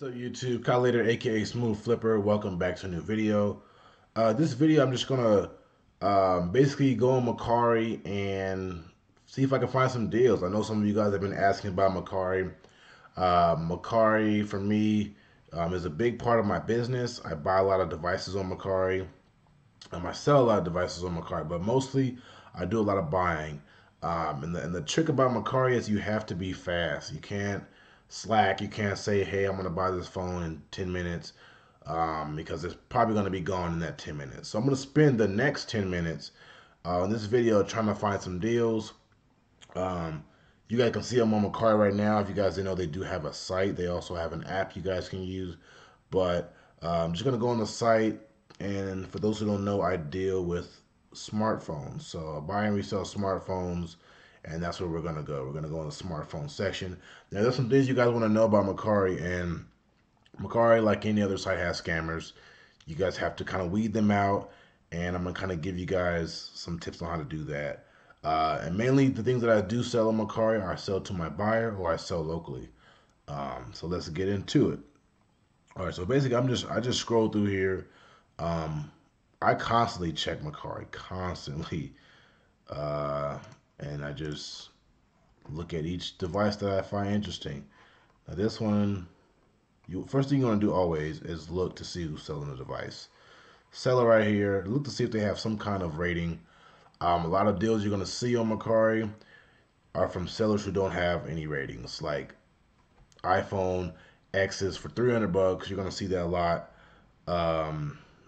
What's up YouTube? Khallid AKA Smoove Flipper. Welcome back to a new video. This video I'm just gonna basically go on Mercari and see if I can find some deals. I know some of you guys have been asking about Mercari. Mercari for me is a big part of my business. I buy a lot of devices on Mercari. I sell a lot of devices on Mercari, but mostly I do a lot of buying. And the trick about Mercari is you have to be fast. You can't slack. You can't say, hey, I'm going to buy this phone in 10 minutes because it's probably going to be gone in that 10 minutes. So I'm going to spend the next 10 minutes in this video trying to find some deals. You guys can see them on Mercari right now. If you guys didn't know, they do have a site. They also have an app you guys can use. But I'm just going to go on the site. And for those who don't know, I deal with smartphones. So I buy and resell smartphones, and that's where we're going to go. We're going to go in the smartphone section. Now, there's some things you guys want to know about Mercari, and Mercari, like any other site, has scammers. You guys have to kind of weed them out, and I'm going to kind of give you guys some tips on how to do that. And mainly the things that I do sell on Mercari, I sell to my buyer or I sell locally. So let's get into it. All right, so basically I just scroll through here. I constantly check Mercari, constantly, and I just look at each device that I find interesting. Now this one, first thing you want to do always is look to see who's selling the device. Seller right here, look to see if they have some kind of rating. A lot of deals you're going to see on Mercari are from sellers who don't have any ratings, like iPhone X's for 300 bucks. You're going to see that a lot.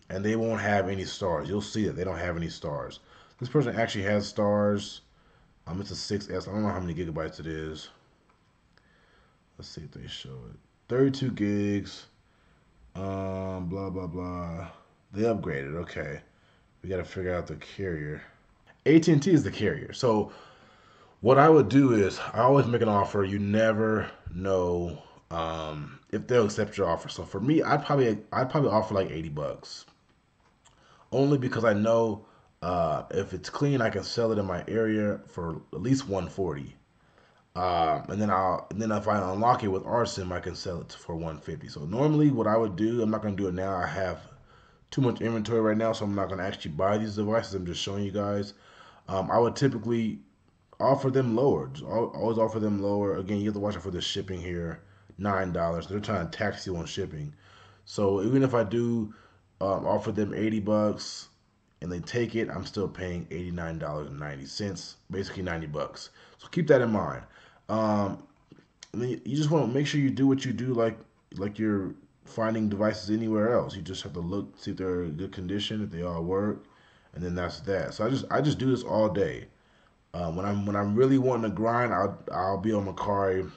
And they won't have any stars. You'll see that they don't have any stars. This person actually has stars. It's a 6S. I don't know how many gigabytes it is. Let's see if they show it. 32 gigs. Blah, blah, blah. They upgraded. Okay. We got to figure out the carrier. AT&T is the carrier. So what I would do is I always make an offer. You never know if they'll accept your offer. So for me, I'd probably offer like 80 bucks. Only because I know if it's clean, I can sell it in my area for at least 140. And then if I unlock it with RSIM, I can sell it for 150. So normally, what I would do, I'm not gonna do it now. I have too much inventory right now, so I'm not gonna actually buy these devices. I'm just showing you guys. I would typically offer them lower. Just always offer them lower. Again, you have to watch out for the shipping here. $9. They're trying to tax you on shipping. So even if I do offer them 80 bucks and they take it, I'm still paying $89.90, basically 90 bucks. So keep that in mind. And then you just want to make sure you do what you do like you're finding devices anywhere else. You just have to look, see if they're in good condition, if they all work, and then that's that. So I just do this all day. When I'm really wanting to grind, I'll be on Mercari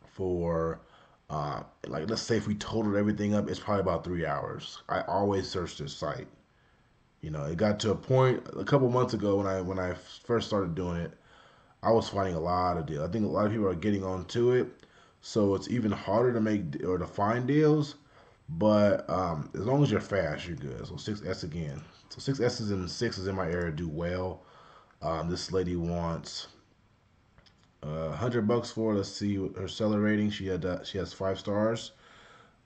for like, let's say if we totaled everything up, it's probably about 3 hours. I always search this site. You know, it got to a point a couple months ago when I first started doing it, I was finding a lot of deals. I think a lot of people are getting onto it, so it's even harder to make or to find deals. But as long as you're fast, you're good. So 6S again. So 6S's and 6s in my area do well. This lady wants 100 bucks for. Let's see her seller rating. She has 5 stars.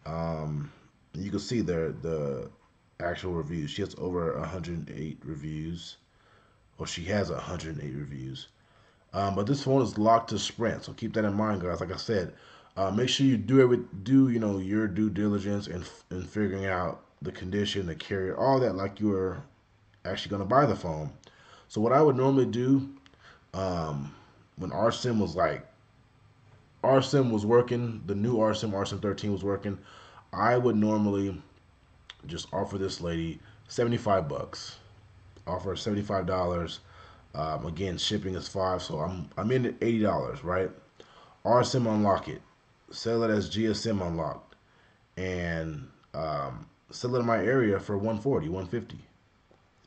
You can see there the actual reviews. She has over 108 reviews, or she has 108 reviews. But this phone is locked to Sprint, so keep that in mind, guys. Like I said, make sure you do your due diligence in figuring out the condition, the carrier, all that, like you're actually gonna buy the phone. So what I would normally do, when RSIM was working, the new RSIM 13 was working, I would normally just offer this lady 75 bucks. Offer $75. Again, shipping is 5, so I'm in at $80, right? RSIM unlock it, sell it as GSM unlocked, and sell it in my area for 140, 150.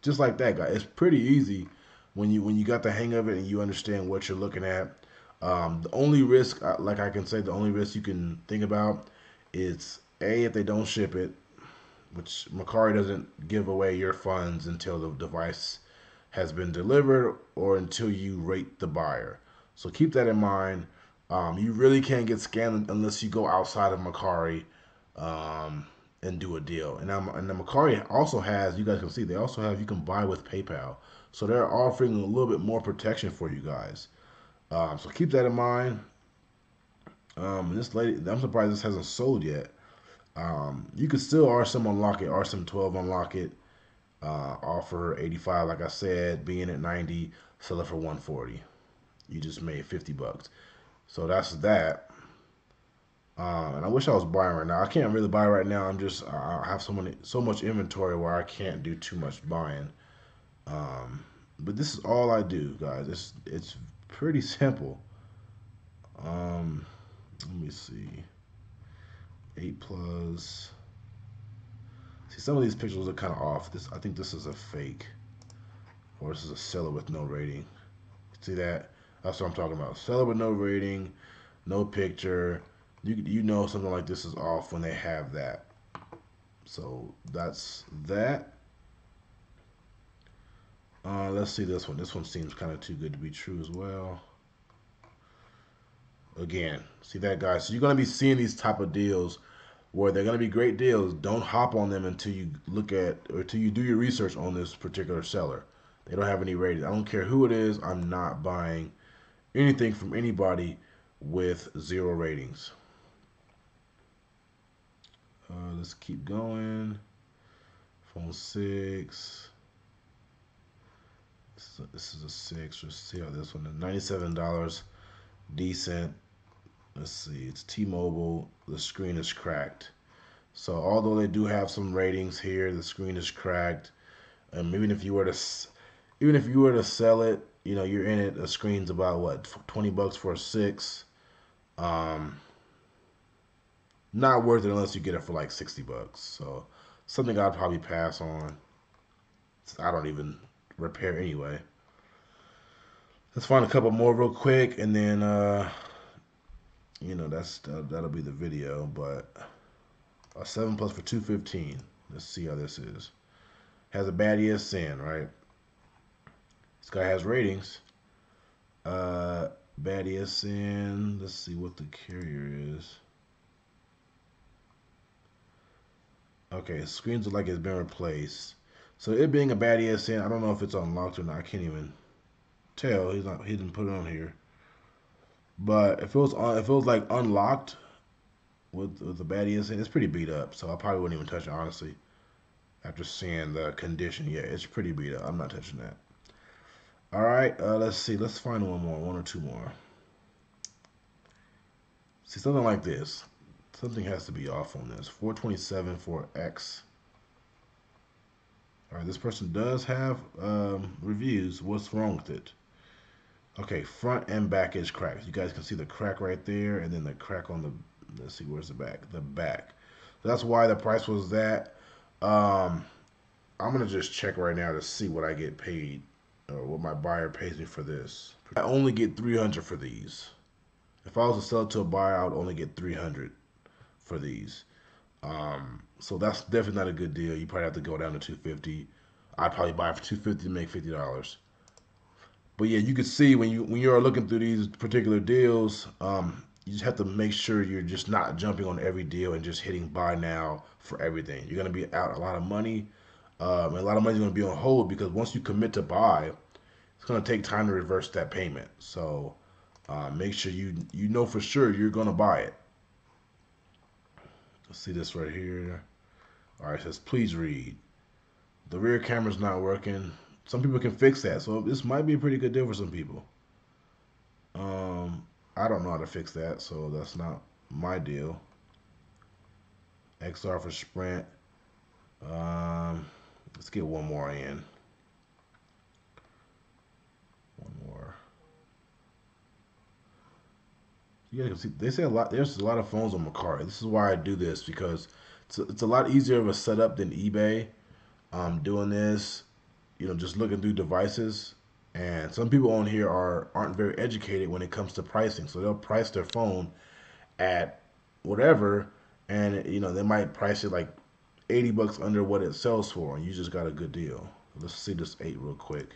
Just like that, guys. It's pretty easy when you got the hang of it and you understand what you're looking at. The only risk, like I can say, the only risk you can think about is A, if they don't ship it, which Mercari doesn't give away your funds until the device has been delivered or until you rate the buyer. So keep that in mind. You really can't get scammed unless you go outside of Mercari. and do a deal. And the Mercari also has, you guys can see, they also have, you can buy with PayPal. So they're offering a little bit more protection for you guys. So keep that in mind. This lady, I'm surprised this hasn't sold yet. You could still RSM unlock it, RSM 12 unlock it, offer 85, like I said, being at 90, sell it for 140. You just made 50 bucks. So that's that. And I wish I was buying right now. I can't really buy right now. I have so much inventory where I can't do too much buying. But this is all I do, guys. It's pretty simple. Let me see. 8 plus. See, some of these pictures are kind of off. I think this is a fake, or this is a seller with no rating. See that? That's what I'm talking about. Seller with no rating, no picture. You know something like this is off when they have that. So that's that. Let's see this one. This one seems kind of too good to be true as well. Again, see that, guys? So you're going to be seeing these type of deals where they're going to be great deals. Don't hop on them until you look at, or until you do your research on this particular seller. They don't have any ratings. I don't care who it is. I'm not buying anything from anybody with 0 ratings. Let's keep going. Phone 6. This is a 6. Let's see how this one is. $97. Decent. Let's see. It's T-Mobile. The screen is cracked. So although they do have some ratings here, the screen is cracked. Even if you were to sell it, you know, you're in it. The screen's about what, 20 bucks for a 6. Not worth it unless you get it for like 60 bucks. So something I'd probably pass on. I don't even repair anyway. Let's find a couple more real quick, and then you know, that'll be the video. But a 7 plus for 215. Let's see how this is. Has a bad ESN, right? This guy has ratings. Bad ESN. Let's see what the carrier is. Okay, screens look like it's been replaced. So it being a bad ESN, I don't know if it's unlocked or not. I can't even tell. He didn't put it on here. But if it was like unlocked with the bad ESN, it's pretty beat up. So I probably wouldn't even touch it, honestly. After seeing the condition, yeah, it's pretty beat up. I'm not touching that. All right, let's see. Let's find one or two more. See, something like this. Something has to be off on this. 427 for X. All right, this person does have reviews. What's wrong with it? Okay, front and back is cracked. You guys can see the crack right there, and then the crack on the, let's see, where's the back? The back. So that's why the price was that. I'm going to just check right now to see what I get paid, or what my buyer pays me for this. I only get 300 for these. If I was to sell it to a buyer, I would only get 300 for these. So that's definitely not a good deal. You probably have to go down to 250. I'd probably buy it for 250 to make $50. But yeah, you can see when you're looking through these particular deals, you just have to make sure you're just not jumping on every deal and just hitting buy now for everything. You're gonna be out a lot of money, and a lot of money's gonna be on hold because once you commit to buy, it's gonna take time to reverse that payment. So make sure you know for sure you're gonna buy it. Let's see this right here. All right, it says please read. The rear camera's not working. Some people can fix that, so this might be a pretty good deal for some people. I don't know how to fix that, so that's not my deal. XR for Sprint. Let's get one more in. One more. You guys can see they say a lot. There's a lot of phones on Mercari. This is why I do this, because it's a lot easier of a setup than eBay. Doing this, you know, just looking through devices. And some people on here aren't very educated when it comes to pricing. So they'll price their phone at whatever, and you know, they might price it like 80 bucks under what it sells for, and you just got a good deal. Let's see this 8 real quick.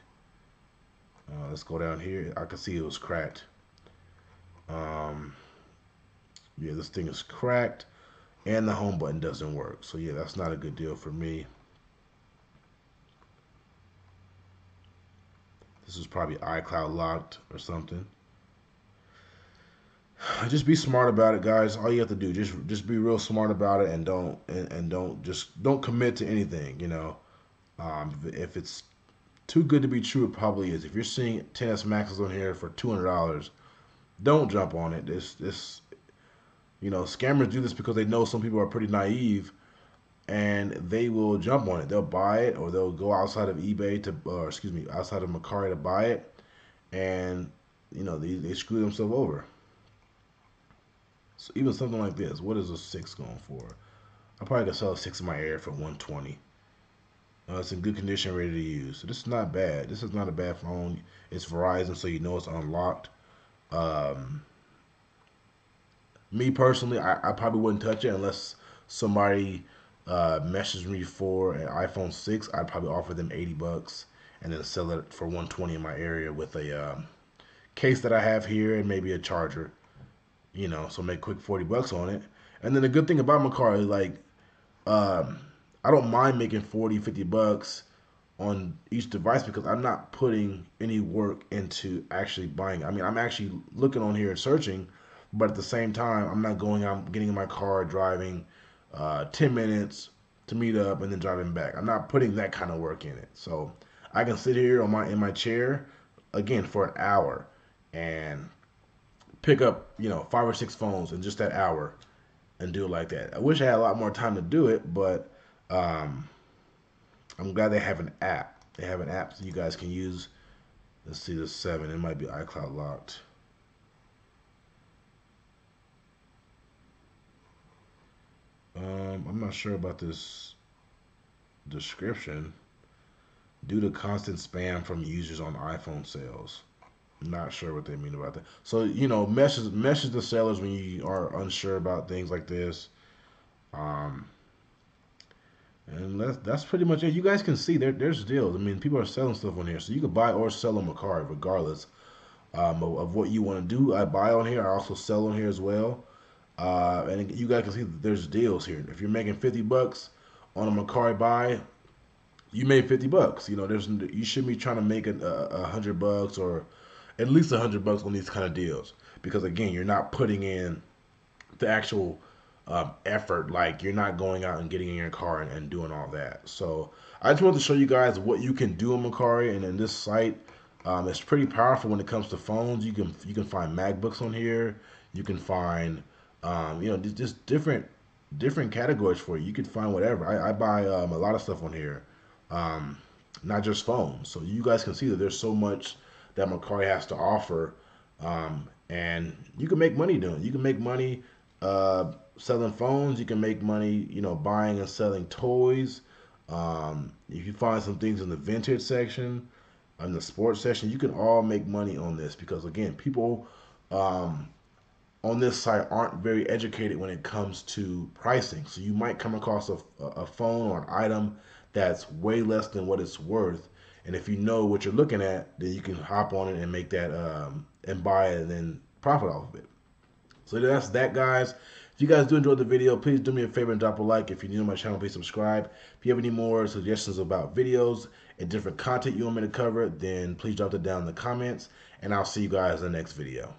Let's go down here. I can see it was cracked. Yeah, this thing is cracked. and the home button doesn't work. So yeah, that's not a good deal for me. This is probably iCloud locked or something. Just be smart about it, guys. All you have to do, just be real smart about it, and don't commit to anything. If it's too good to be true, it probably is. If you're seeing 10s Maxes on here for $200, don't jump on it. This scammers do this because they know some people are pretty naive, and they will jump on it. They'll buy it, or they'll go outside of eBay or excuse me, outside of Mercari to buy it, and they screw themselves over. So even something like this, what is a 6 going for? I probably could sell a 6 in my area for 120. It's in good condition, ready to use. So this is not bad. This is not a bad phone. It's Verizon, so you know it's unlocked. Um, Me personally, I probably wouldn't touch it unless somebody messaged me for an iPhone 6. I'd probably offer them $80 and then sell it for 120 in my area with a case that I have here and maybe a charger. So make quick $40 on it. And then the good thing about Mercari, like, um, I don't mind making 40, $50 on each device because I'm not putting any work into actually buying. I mean, I'm actually looking on here and searching, but at the same time, I'm not going out, getting in my car, driving 10 minutes to meet up and then driving back. I'm not putting that kind of work in it. So I can sit here in my chair again for an hour and pick up 5 or 6 phones in just that hour and do it like that. I wish I had a lot more time to do it, but um, I'm glad they have an app. They have an app that you guys can use. Let's see the 7. It might be iCloud locked. I'm not sure about this description. Due to constant spam from users on iPhone sales. Not sure what they mean about that. So message the sellers when you are unsure about things like this. Um, and that's pretty much it. You guys can see there's deals. I mean, people are selling stuff on here, so you can buy or sell on Mercari regardless of what you want to do. I buy on here. I also sell on here as well. And you guys can see that there's deals here. If you're making $50 on a Mercari buy, you made $50. You shouldn't be trying to make $100 or at least $100 on these kind of deals because again, you're not putting in the actual effort. Like you're not going out and getting in your car and doing all that. So I just wanted to show you guys what you can do on Mercari and in this site. It's pretty powerful when it comes to phones. You can find MacBooks on here. You can find just different categories for you. You can find whatever. I buy a lot of stuff on here, um, not just phones. So you guys can see that there's so much that Mercari has to offer, and you can make money doing it. You can make money selling phones. You can make money, buying and selling toys. If you find some things in the vintage section, in the sports section, you can all make money on this because again, people um, on this site aren't very educated when it comes to pricing. So you might come across a phone or an item that's way less than what it's worth. And if you know what you're looking at, then you can hop on it and make that and buy it and then profit off of it. So that's that, guys. If you guys do enjoy the video, please do me a favor and drop a like. If you're new to my channel, please subscribe. If you have any more suggestions about videos and different content you want me to cover, then please drop it down in the comments. And I'll see you guys in the next video.